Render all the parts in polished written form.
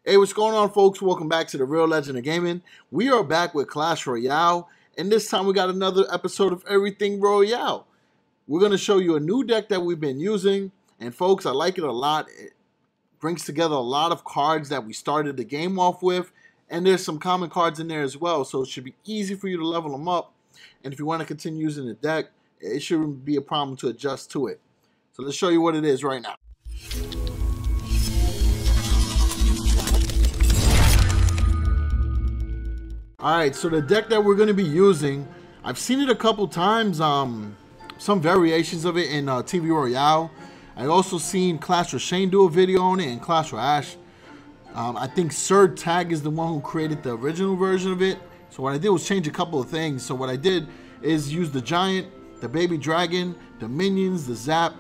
Hey, what's going on, folks? Welcome back to the Real Legend of Gaming. We are back with Clash Royale, and this time we got another episode of Everything Royale. We're going to show you a new deck that we've been using, and folks, I like it a lot. It brings together a lot of cards that we started the game off with, and there's some common cards in there as well, so it should be easy for you to level them up. And if you want to continue using the deck, it shouldn't be a problem to adjust to it. So let's show you what it is right now. Alright, so the deck that we're going to be using, I've seen it a couple times, some variations of it in TV Royale. I've also seen Clash with Shane do a video on it and Clash with Ash. I think Sir Tag is the one who created the original version of it. So what I did was change a couple of things. So what I did is use the Giant, the Baby Dragon, the Minions, the Zap,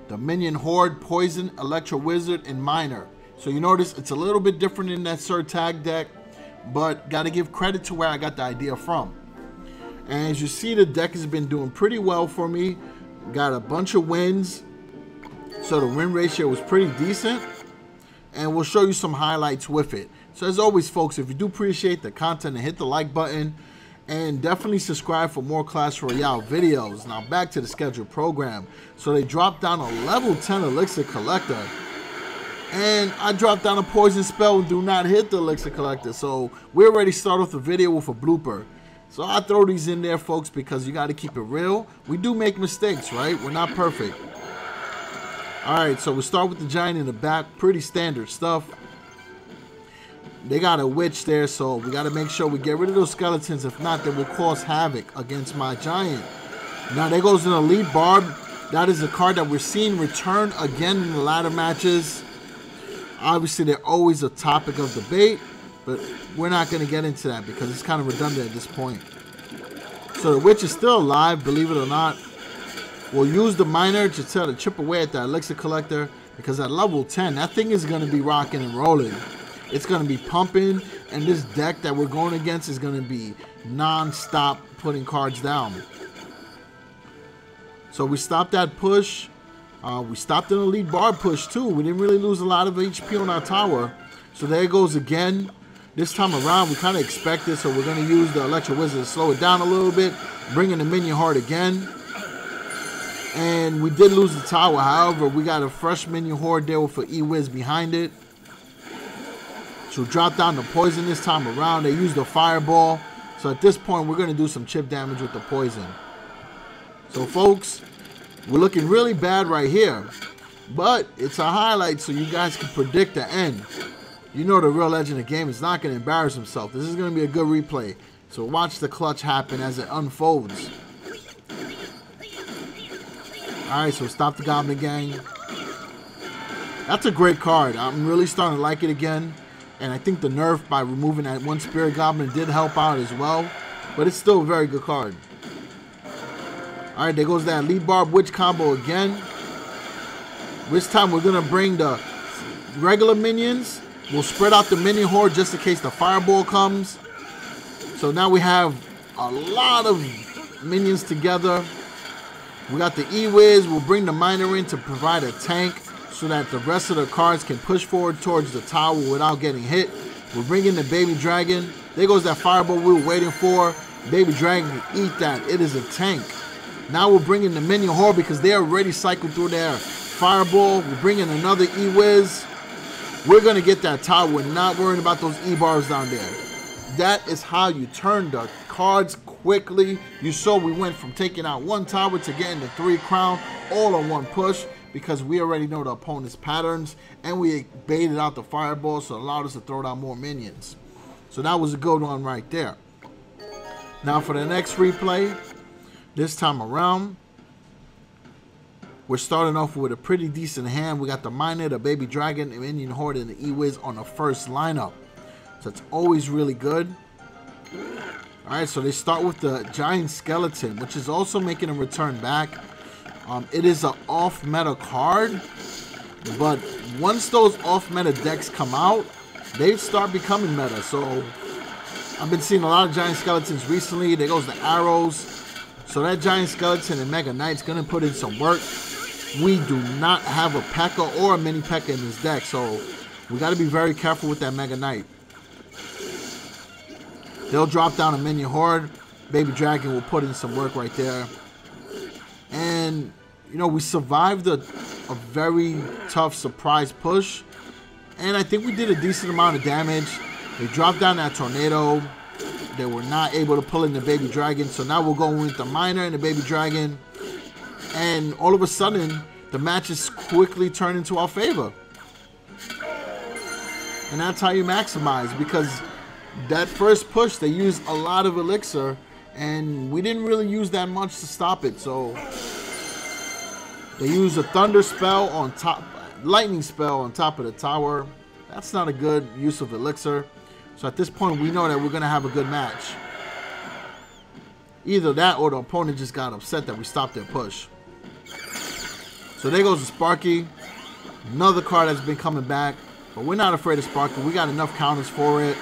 the Minion Horde, Poison, Electro Wizard, and Miner. So you notice it's a little bit different in that Sir Tag deck, but got to give credit to where I got the idea from. And as you see, the deck has been doing pretty well for me. Got a bunch of wins, so the win ratio was pretty decent, and we'll show you some highlights with it. So as always, folks, if you do appreciate the content, hit the like button and definitely subscribe for more Clash Royale videos. Now back to the scheduled program. So they dropped down a level 10 Elixir Collector, and I dropped down a poison spell and do not hit the Elixir Collector. So we already start off the video with a blooper. So I throw these in there, folks, because you got to keep it real. We do make mistakes, right? We're not perfect. Alright, so we start with the Giant in the back. Pretty standard stuff. They got a Witch there, so we got to make sure we get rid of those skeletons. If not, they will cause havoc against my Giant. Now there goes an Elite Barb. That is a card that we're seeing return again in the ladder matches. Obviously, they're always a topic of debate, but we're not going to get into that because it's kind of redundant at this point. So the Witch is still alive, believe it or not. We'll use the Miner to try to chip away at that Elixir Collector, because at level 10, that thing is going to be rocking and rolling. It's going to be pumping, and this deck that we're going against is going to be non-stop putting cards down. So we stopped that push. We stopped an Elite Barb push too. We didn't really lose a lot of HP on our tower. So there it goes again. This time around, we kind of expect it, so we're going to use the Electro Wizard to slow it down a little bit, bring in the Minion Horde again. And we did lose the tower. However, we got a fresh Minion Horde there with an E-Wiz behind it. So drop down the poison this time around. They used the fireball. So at this point, we're going to do some chip damage with the poison. So folks, we're looking really bad right here. But it's a highlight so you guys can predict the end. You know the Real Legend of Game is not going to embarrass himself. This is going to be a good replay. So watch the clutch happen as it unfolds. Alright, so stop the Goblin Gang. That's a great card. I'm really starting to like it again. And I think the nerf by removing that one Spirit Goblin did help out as well. But it's still a very good card. Alright, there goes that Elite Barb Witch combo again. This time we're going to bring the regular minions. We'll spread out the Minion Horde just in case the Fireball comes. So now we have a lot of minions together. We got the E-Wiz. We'll bring the Miner in to provide a tank so that the rest of the cards can push forward towards the tower without getting hit. We'll bring in the Baby Dragon. There goes that Fireball we were waiting for. Baby Dragon can eat that. It is a tank. Now we'll bring in the Minion Horde because they already cycled through their Fireball. We'll bring in another E-Wiz. We're going to get that tower. We're not worrying about those E-Bars down there. That is how you turn the cards quickly. You saw we went from taking out one tower to getting the 3 crown all on one push because we already know the opponent's patterns, and we baited out the Fireball, so it allowed us to throw down more minions. So that was a good one right there. Now for the next replay, this time around, we're starting off with a pretty decent hand. We got the Miner, the Baby Dragon, the Minion Horde, and the E-Wiz on the first lineup. So it's always really good. Alright, so they start with the Giant Skeleton, which is also making a return back. It is an off-meta card, but once those off-meta decks come out, they start becoming meta. So I've been seeing a lot of Giant Skeletons recently. There goes the arrows. So that Giant Skeleton and Mega Knight's going to put in some work. We do not have a P.E.K.K.A. or a Mini P.E.K.K.A. in this deck, so We got to be very careful with that Mega Knight. They'll drop down a Minion Horde. Baby Dragon will put in some work right there. And, you know, we survived a very tough surprise push. And I think we did a decent amount of damage. They dropped down that tornado. They were not able to pull in the Baby Dragon. So now we'll go with the Miner and the Baby Dragon. And all of a sudden, the match is quickly turned into our favor. And that's how you maximize, because that first push, they used a lot of elixir, and we didn't really use that much to stop it. So they used a thunder spell on top, lightning spell on top of the tower. That's not a good use of elixir. So at this point, we know that we're gonna have a good match. Either that or the opponent just got upset that we stopped their push. So there goes the Sparky. Another card that's been coming back. But we're not afraid of Sparky. We got enough counters for it.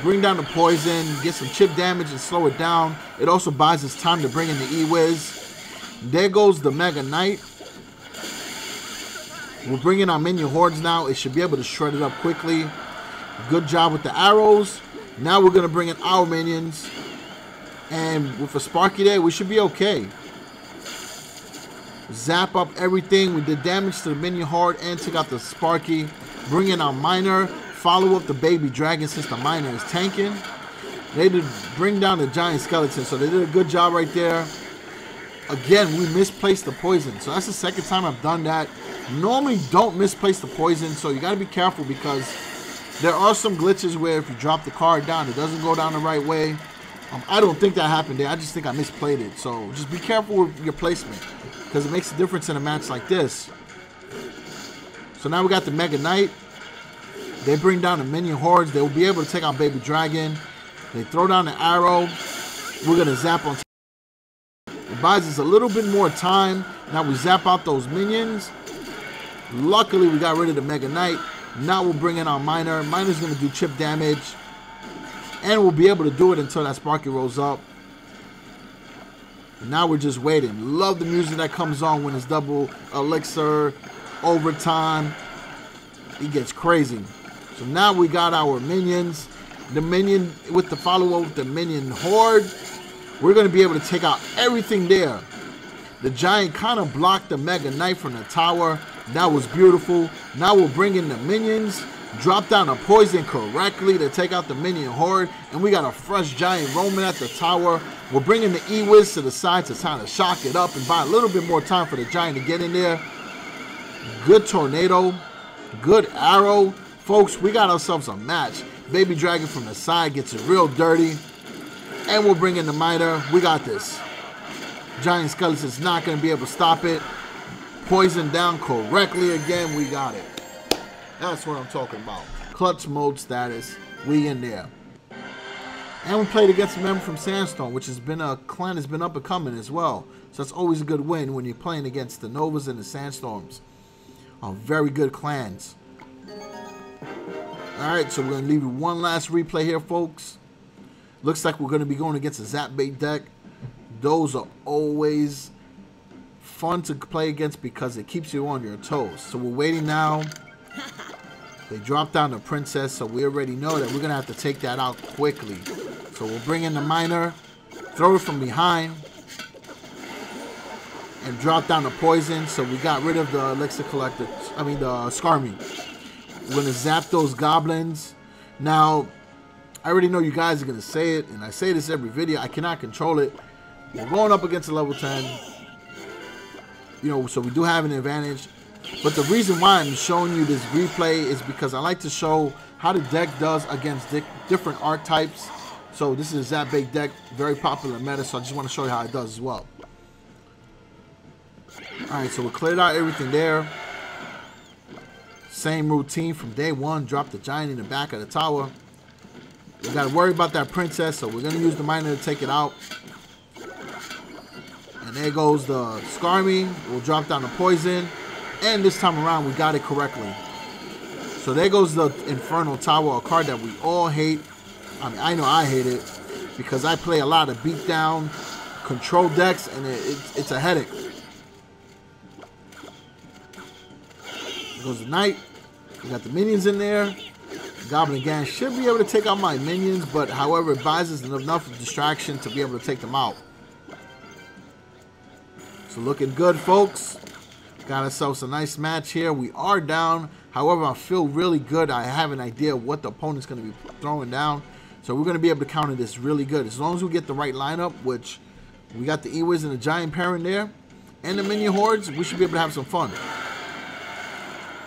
Bring down the poison, get some chip damage and slow it down. It also buys us time to bring in the E-Wiz. There goes the Mega Knight. We're bringing our Minion Hordes now. It should be able to shred it up quickly. Good job with the arrows. Now we're going to bring in our minions. And with a Sparky there, we should be okay. Zap up everything. We did damage to the Minion Horde and took out the Sparky. Bring in our Miner. Follow up the Baby Dragon since the Miner is tanking. They did bring down the Giant Skeleton, so they did a good job right there. Again, we misplaced the poison. So that's the second time I've done that. Normally don't misplace the poison, so you got to be careful, because there are some glitches where if you drop the card down, it doesn't go down the right way. I don't think that happened there. I just think I misplayed it. So just be careful with your placement, because it makes a difference in a match like this. So now we got the Mega Knight. They bring down the Minion Hordes. They will be able to take out Baby Dragon. They throw down the arrow. We're going to zap on top. It buys us a little bit more time. Now we zap out those minions. Luckily, we got rid of the Mega Knight. Now we'll bring in our Miner. Miner's going to do chip damage. And we'll be able to do it until that Sparky rolls up. And now we're just waiting. Love the music that comes on when it's double elixir, overtime. It gets crazy. So now we got our minions. The Minion with the follow-up with the Minion Horde. We're going to be able to take out everything there. The Giant kind of blocked the Mega Knight from the tower. That was beautiful. Now we'll bring in the minions. Drop down a poison correctly to take out the Minion Horde. And we got a fresh Giant roaming at the tower. We're bringing the E-Wiz to the side to kind of shock it up and buy a little bit more time for the Giant to get in there. Good tornado. Good arrow. Folks, we got ourselves a match. Baby Dragon from the side gets it real dirty. And we'll bring in the Miner. We got this. Giant Skeleton's not going to be able to stop it. Poison down correctly again. We got it. That's what I'm talking about. Clutch mode status. We in there. And we played against a member from Sandstorm, which has been a clan that's been up and coming as well. So that's always a good win when you're playing against the Novas and the Sandstorms. Very good clans. Alright, so we're going to leave you one last replay here, folks. Looks like we're going to be going against a Zap Bait deck. Those are always fun to play against because it keeps you on your toes. So we're waiting now. They dropped down the Princess, so we already know that we're going to have to take that out quickly. So we'll bring in the Miner, throw it from behind, and drop down the poison. So we got rid of the Elixir Collector, the Skarmy. We're going to zap those goblins. Now, I already know you guys are going to say it, and I say this every video. I cannot control it. We're going up against a level 10. You know, so we do have an advantage. But the reason why I'm showing you this replay is because I like to show how the deck does against different archetypes. So this is a Zap Bait deck, very popular meta, so I just want to show you how it does as well. Alright, so we cleared out everything there. Same routine from day one. Drop the Giant in the back of the tower. We got to worry about that Princess, so we're going to use the Miner to take it out. And there goes the Skarmy. We'll drop down the poison. And this time around, we got it correctly. So there goes the Infernal Tower, a card that we all hate. I mean, I know I hate it because I play a lot of beatdown control decks, and it's a headache. There goes the Knight. We got the minions in there. Goblin Gang should be able to take out my minions, but however, it buys us enough distraction to be able to take them out. So looking good, folks. Got ourselves a nice match here. We are down. However, I feel really good. I have an idea of what the opponent's going to be throwing down. So we're going to be able to counter this really good. As long as we get the right lineup, which we got the E-Wiz and the Giant Parent there, and the Minion Hordes, we should be able to have some fun.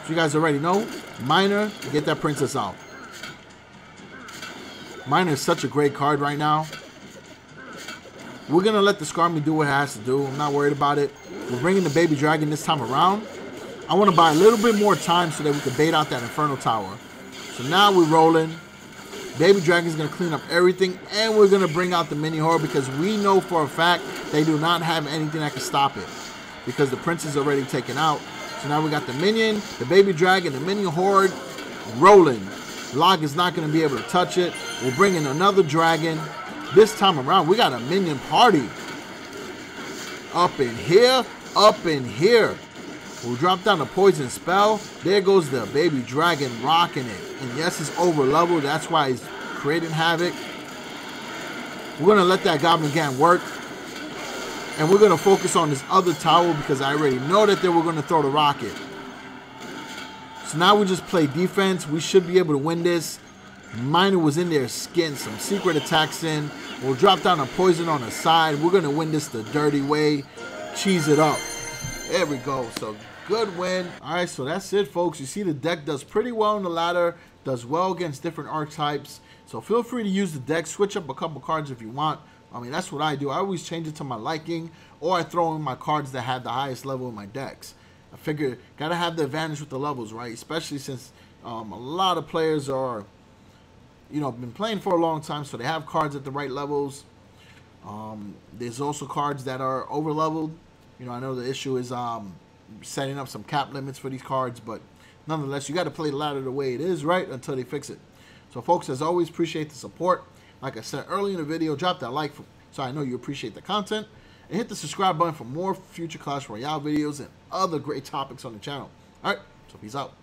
So you guys already know, Miner, get that princess out. Miner is such a great card right now. We're going to let the Skarmy do what it has to do. I'm not worried about it. We're bringing the Baby Dragon this time around. I want to buy a little bit more time so that we can bait out that Inferno Tower. So now we're rolling. Baby Dragon is going to clean up everything. And we're going to bring out the Mini Horde because we know for a fact they do not have anything that can stop it. Because the Prince is already taken out. So now we got the Minion, the Baby Dragon, the Mini Horde rolling. Log is not going to be able to touch it. We'll bring in another Dragon. This time around, we got a Minion party. Up in here, up in here. We'll drop down the Poison Spell. There goes the Baby Dragon rocking it. And yes, it's over level. That's why he's creating havoc. We're going to let that Goblin Gang work. And we're going to focus on this other tower because I already know that they were going to throw the rocket. So now we just play defense. We should be able to win this. Miner was in there getting some secret attacks in. We'll drop down a poison on the side. We're going to win this the dirty way. Cheese it up. There we go. So good win. All right, so that's it, folks. You see the deck does pretty well on the ladder. Does well against different archetypes. So feel free to use the deck. Switch up a couple cards if you want. I mean, that's what I do. I always change it to my liking. Or I throw in my cards that have the highest level in my decks. I figure got to have the advantage with the levels, right? Especially since a lot of players are, you know, been playing for a long time, so they have cards at the right levels. There's also cards that are over leveled. You know, I know the issue is setting up some cap limits for these cards, but nonetheless, you got to play the ladder the way it is, right, until they fix it. So, folks, as always, appreciate the support. Like I said earlier in the video, drop that like so I know you appreciate the content. And hit the subscribe button for more future Clash Royale videos and other great topics on the channel. All right, so peace out.